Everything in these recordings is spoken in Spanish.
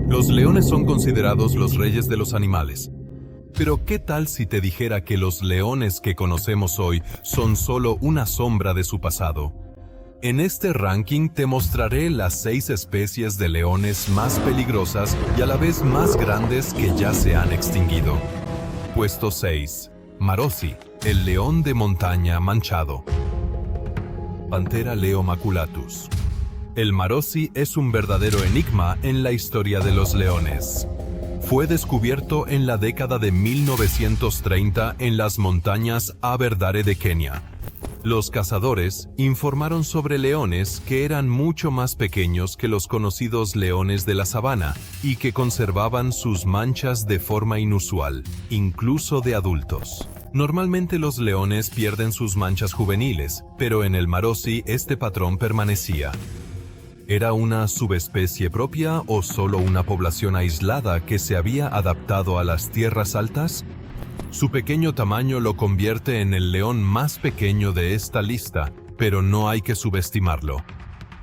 Los leones son considerados los reyes de los animales. Pero ¿qué tal si te dijera que los leones que conocemos hoy son solo una sombra de su pasado? En este ranking te mostraré las 6 especies de leones más peligrosas y a la vez más grandes que ya se han extinguido. Puesto 6. Marosi, el león de montaña manchado. Panthera leo maculatus. El Marosi es un verdadero enigma en la historia de los leones. Fue descubierto en la década de 1930 en las montañas Aberdare de Kenia. Los cazadores informaron sobre leones que eran mucho más pequeños que los conocidos leones de la sabana y que conservaban sus manchas de forma inusual, incluso de adultos. Normalmente los leones pierden sus manchas juveniles, pero en el Marosi este patrón permanecía. ¿Era una subespecie propia o solo una población aislada que se había adaptado a las tierras altas? Su pequeño tamaño lo convierte en el león más pequeño de esta lista, pero no hay que subestimarlo.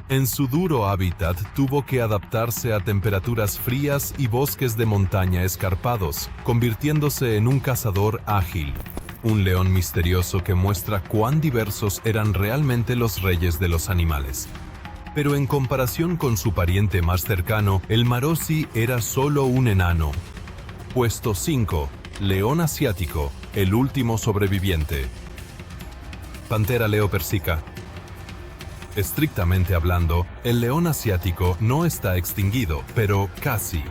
En su duro hábitat tuvo que adaptarse a temperaturas frías y bosques de montaña escarpados, convirtiéndose en un cazador ágil. Un león misterioso que muestra cuán diversos eran realmente los reyes de los animales. Pero en comparación con su pariente más cercano, el Marosi era solo un enano. Puesto 5. León asiático, el último sobreviviente. Panthera leo persica. Estrictamente hablando, el león asiático no está extinguido, pero casi.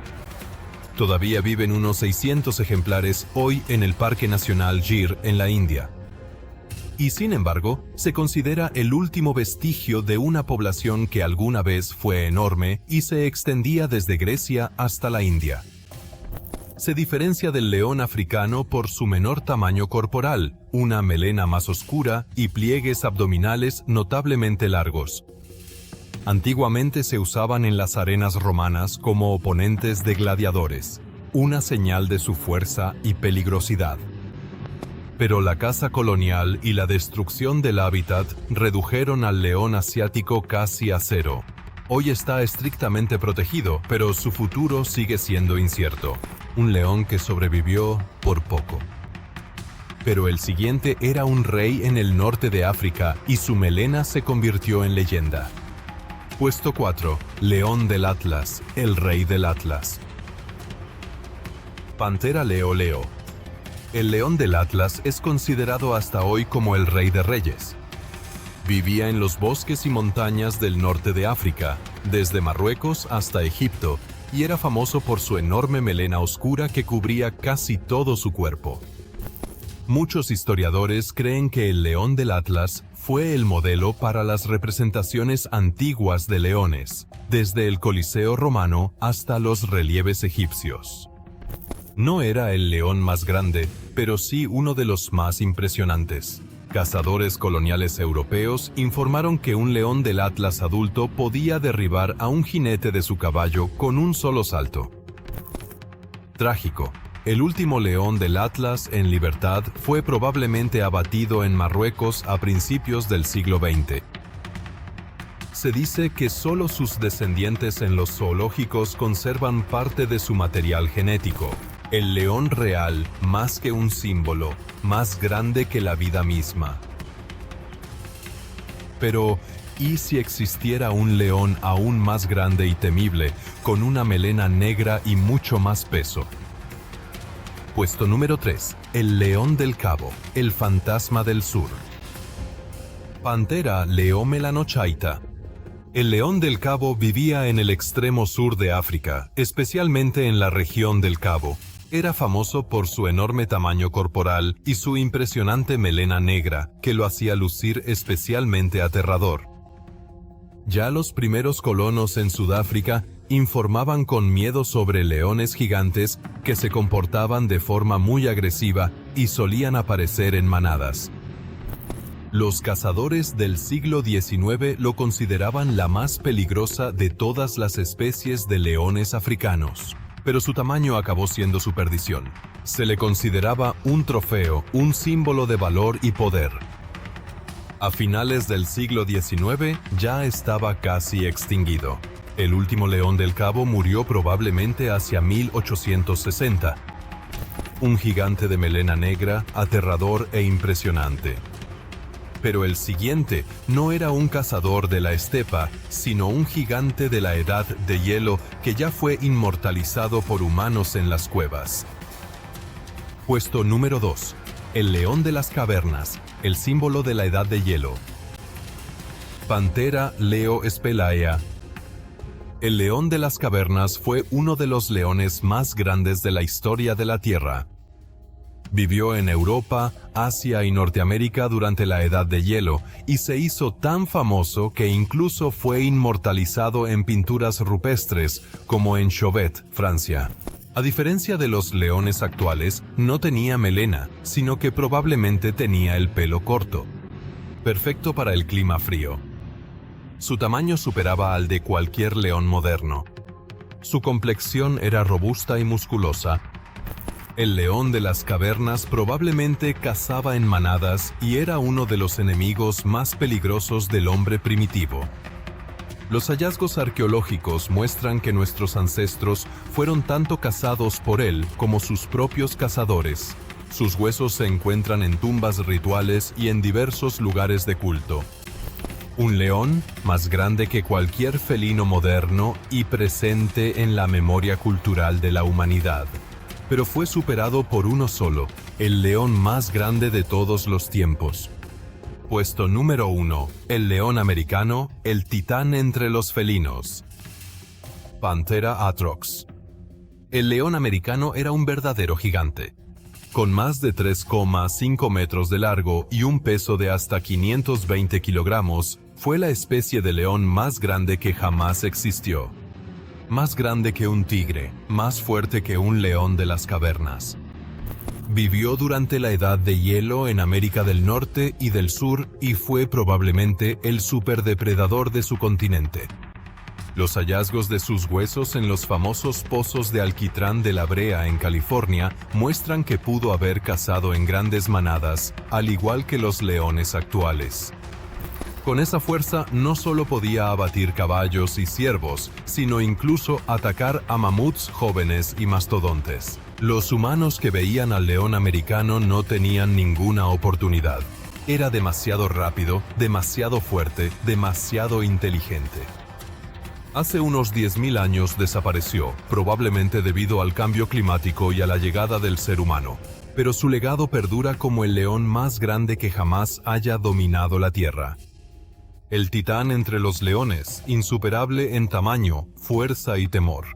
Todavía viven unos 600 ejemplares hoy en el Parque Nacional Gir en la India. Y sin embargo, se considera el último vestigio de una población que alguna vez fue enorme y se extendía desde Grecia hasta la India. Se diferencia del león africano por su menor tamaño corporal, una melena más oscura y pliegues abdominales notablemente largos. Antiguamente se usaban en las arenas romanas como oponentes de gladiadores, una señal de su fuerza y peligrosidad. Pero la caza colonial y la destrucción del hábitat redujeron al león asiático casi a cero. Hoy está estrictamente protegido, pero su futuro sigue siendo incierto. Un león que sobrevivió por poco. Pero el siguiente era un rey en el norte de África y su melena se convirtió en leyenda. Puesto 4. León del Atlas, el rey del Atlas. Panthera leo leo. El león del Atlas es considerado hasta hoy como el rey de reyes. Vivía en los bosques y montañas del norte de África, desde Marruecos hasta Egipto, y era famoso por su enorme melena oscura que cubría casi todo su cuerpo. Muchos historiadores creen que el león del Atlas fue el modelo para las representaciones antiguas de leones, desde el Coliseo romano hasta los relieves egipcios. No era el león más grande, pero sí uno de los más impresionantes. Cazadores coloniales europeos informaron que un león del Atlas adulto podía derribar a un jinete de su caballo con un solo salto. Trágico. El último león del Atlas en libertad fue probablemente abatido en Marruecos a principios del siglo XX. Se dice que solo sus descendientes en los zoológicos conservan parte de su material genético. El león real, más que un símbolo, más grande que la vida misma. Pero, ¿y si existiera un león aún más grande y temible, con una melena negra y mucho más peso? Puesto número 3. El león del Cabo, el fantasma del sur. Panthera leo melanochaita. El león del Cabo vivía en el extremo sur de África, especialmente en la región del Cabo. Era famoso por su enorme tamaño corporal y su impresionante melena negra, que lo hacía lucir especialmente aterrador. Ya los primeros colonos en Sudáfrica informaban con miedo sobre leones gigantes que se comportaban de forma muy agresiva y solían aparecer en manadas. Los cazadores del siglo XIX lo consideraban la más peligrosa de todas las especies de leones africanos. Pero su tamaño acabó siendo su perdición. Se le consideraba un trofeo, un símbolo de valor y poder. A finales del siglo XIX ya estaba casi extinguido. El último león del Cabo murió probablemente hacia 1860. Un gigante de melena negra, aterrador e impresionante. Pero el siguiente no era un cazador de la estepa, sino un gigante de la edad de hielo que ya fue inmortalizado por humanos en las cuevas. Puesto número 2. El león de las cavernas, el símbolo de la edad de hielo. Panthera leo spelaea. El león de las cavernas fue uno de los leones más grandes de la historia de la Tierra. Vivió en Europa, Asia y Norteamérica durante la Edad de Hielo y se hizo tan famoso que incluso fue inmortalizado en pinturas rupestres, como en Chauvet, Francia. A diferencia de los leones actuales, no tenía melena, sino que probablemente tenía el pelo corto. Perfecto para el clima frío. Su tamaño superaba al de cualquier león moderno. Su complexión era robusta y musculosa. El león de las cavernas probablemente cazaba en manadas y era uno de los enemigos más peligrosos del hombre primitivo. Los hallazgos arqueológicos muestran que nuestros ancestros fueron tanto cazados por él como sus propios cazadores. Sus huesos se encuentran en tumbas rituales y en diversos lugares de culto. Un león más grande que cualquier felino moderno y presente en la memoria cultural de la humanidad. Pero fue superado por uno solo, el león más grande de todos los tiempos. Puesto número 1. El león americano, el titán entre los felinos. Panthera atrox. El león americano era un verdadero gigante. Con más de 3,5 metros de largo y un peso de hasta 520 kilogramos, fue la especie de león más grande que jamás existió. Más grande que un tigre, más fuerte que un león de las cavernas. Vivió durante la Edad de Hielo en América del Norte y del Sur y fue probablemente el superdepredador de su continente. Los hallazgos de sus huesos en los famosos pozos de alquitrán de La Brea en California muestran que pudo haber cazado en grandes manadas, al igual que los leones actuales. Con esa fuerza no solo podía abatir caballos y ciervos, sino incluso atacar a mamuts jóvenes y mastodontes. Los humanos que veían al león americano no tenían ninguna oportunidad. Era demasiado rápido, demasiado fuerte, demasiado inteligente. Hace unos 10.000 años desapareció, probablemente debido al cambio climático y a la llegada del ser humano. Pero su legado perdura como el león más grande que jamás haya dominado la Tierra. El titán entre los leones, insuperable en tamaño, fuerza y temor.